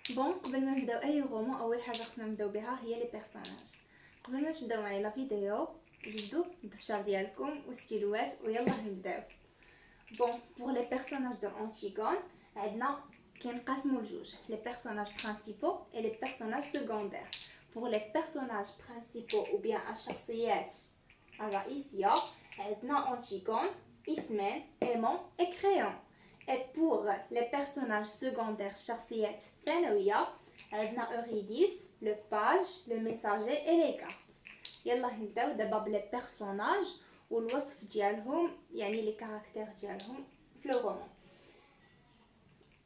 بون قبل ما نبداو اي رومان اول حاجه خصنا نبداو بها هي لي بيرسوناج. قبل ما تبداو معايا لا فيديو جبدوا الدفتر ديالكم والستيلوات ويلا نبداو. بون بور لي بيرسوناج دو انتيغون عندنا كينقسموا لجوج لي بيرسوناج برينسيپو اي لي بيرسوناج سكوندير. بور لي بيرسوناج برينسيپو او بيان الشخصيات الرئيسيه عندنا انتيغون، اسمين، ايمون اي كريون. Et pour les personnages secondaires شخصيات ثانوية عندنا أوريديس، le page, le messager et les cartes. يلا نبداو دابا بلي بيرسوناج والوصف ديالهم يعني لي كاركتير ديالهم في لو رومان.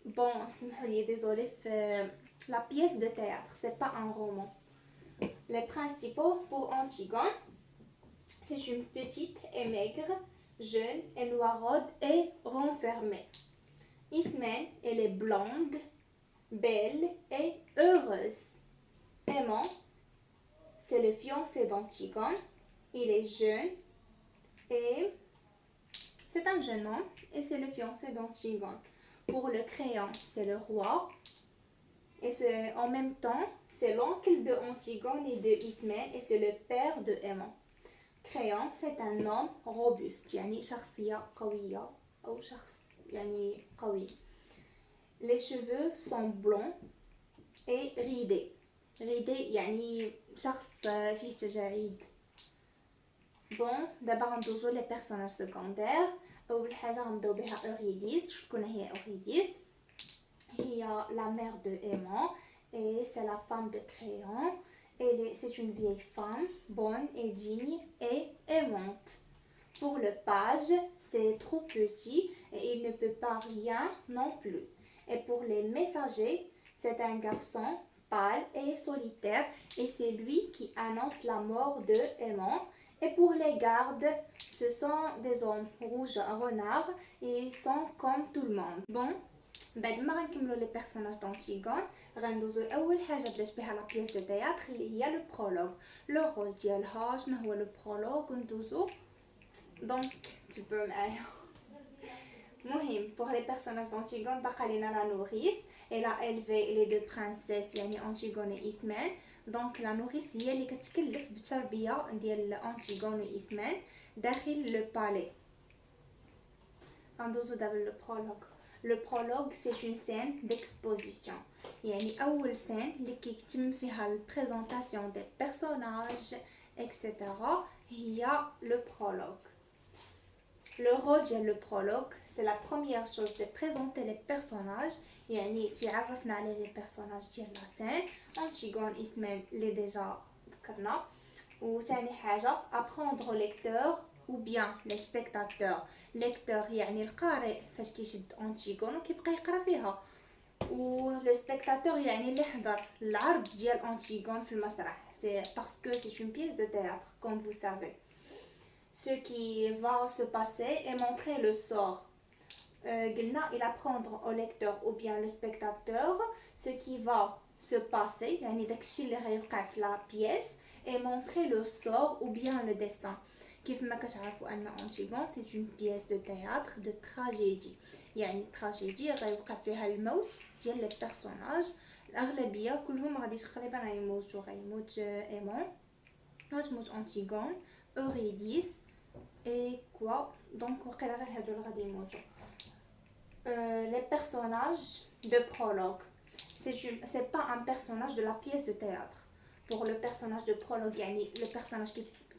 بون سمحوا لي ديزولي في لا بييس دو تhéâtre سي با ان رومان. Les principaux pour Antigone, c'est une petite et maigre, jeune et noiraude et renfermée. Ismène, elle est blonde, belle et heureuse. Aimant, c'est le fiancé d'Antigone. Il est jeune et c'est un jeune homme et c'est le fiancé d'Antigone. Pour le crayon, c'est le roi et c'est en même temps c'est l'oncle de Antigone et de Ismène et c'est le père de Aimant. Crayon, c'est un homme robuste, يعني شخصية قوية أو شخص يعني قوي. Les cheveux sont blonds et ridés. ridés يعني شخص فيه تجاعيد. بون دابا غندوزو لي بيرسوناج سكوندير. اول حاجه غنبداو بها اوريديس. شكون هي اوريديس؟ هي لا مير دو ايمون et c'est la femme de Créon. C'est une vieille femme bonne et digne et aimante. Pour le page, c'est trop petit et il ne peut pas rien non plus. Et pour les messagers, c'est un garçon pâle et solitaire et c'est lui qui annonce la mort de Aimant. Et pour les gardes, ce sont des hommes rouges renards et ils sont comme tout le monde. Bon, بعد ما غنكملوا لي بيرسوناج دونتيغون غندوزو اول حاجه بدات بها لا بيس دو تhéâtre اللي هي لو برولوغ. لو رول ديالها شنو هو لو برولوغ ندوزو دونك تبعوا معايا. مهم pour les personnages d'Antigone باقا لينا لا نوريس. elle a élevé les deux princesses يعني Antigone et Ismène. دونك لا نوريس هي اللي كتكلف بالتربيه ديال انتيغون و إسمين داخل لو بالي. غندوزو دابا لو برولوغ. Le prologue, c'est une scène d'exposition. يعني أول scène اللي كيتم فيها البريزونطاسيون دي بيرسوناج اكسيتيرا هي le prologue. Le rôle ديال le prologue, c'est la première chose de présenter les personnages. يعني تعرفنا على les personnages ديال la scène. Antigone, Ismène اللي ديجا ذكرنا. وثاني حاجة apprendre au lecteur ou bien les spectateurs. lecteur يعني القارئ فاش كيشد انتيغون وكيبقى يقرا فيها، و لو سبيكتاتور يعني اللي حضر العرض ديال انتيغون في المسرح. c'est parce que c'est une pièce de théâtre comme vous savez. Ce qui va se passer et montrer le sort. قلنا il apprendre au lecteur ou bien le spectateur ce qui va se passer يعني داكشي اللي غيوقع في لا بييس et montrer le sort ou bien le destin. كيف ما كتعرفوا ان انتيغون سي اون بييس دو تhéâtre دو تراجيدي، يعني تراجيدي غيوقع فيها الموت ديال لي بيرسوناج. الاغلبيه كلهم غادي تقريبا غيموتوا. غيموت ايمون، غتموت انتيغون، اوريديس اي كوا. دونك وقيلا غير هادو اللي غادي يموتوا. لي بيرسوناج دو prologue, c'est pas un personnage de la pièce de théâtre. Pour le personnage de prologue يعني le personnage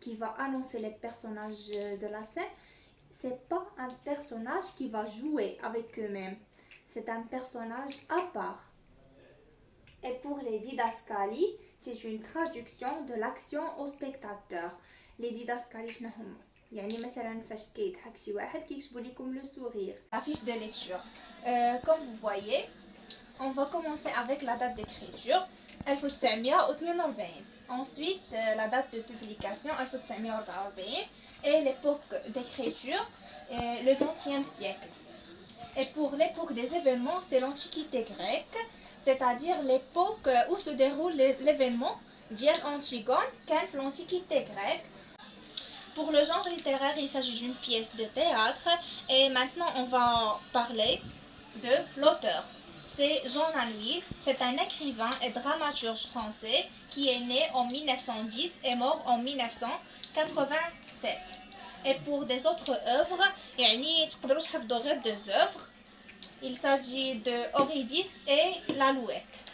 qui va annoncer les personnages de la scène, c'est pas un personnage qui va jouer avec eux-mêmes, c'est un personnage à part. Et pour les didascalies, c'est une traduction de l'action au spectateur. Les didascalies شنو هما؟ يعني مثلا فاش كيضحك شي واحد كيكتبوا لكم لو sourire. La fiche de lecture. Comme vous voyez, on va commencer avec la date d'écriture 1942. Ensuite, la date de publication 1944 et l'époque d'écriture, le XXe siècle. Et pour l'époque des événements, c'est l'Antiquité grecque, c'est-à-dire l'époque où se déroule l'événement d'Antigone Antigone, qu'est l'Antiquité grecque. Pour le genre littéraire, il s'agit d'une pièce de théâtre et maintenant on va parler de l'auteur. c'est Jean Anouilh. C'est un écrivain et dramaturge français qui est né en 1910 et mort en 1987. Et pour des autres œuvres, deux œuvres, il s'agit de Eurydice et l'Alouette.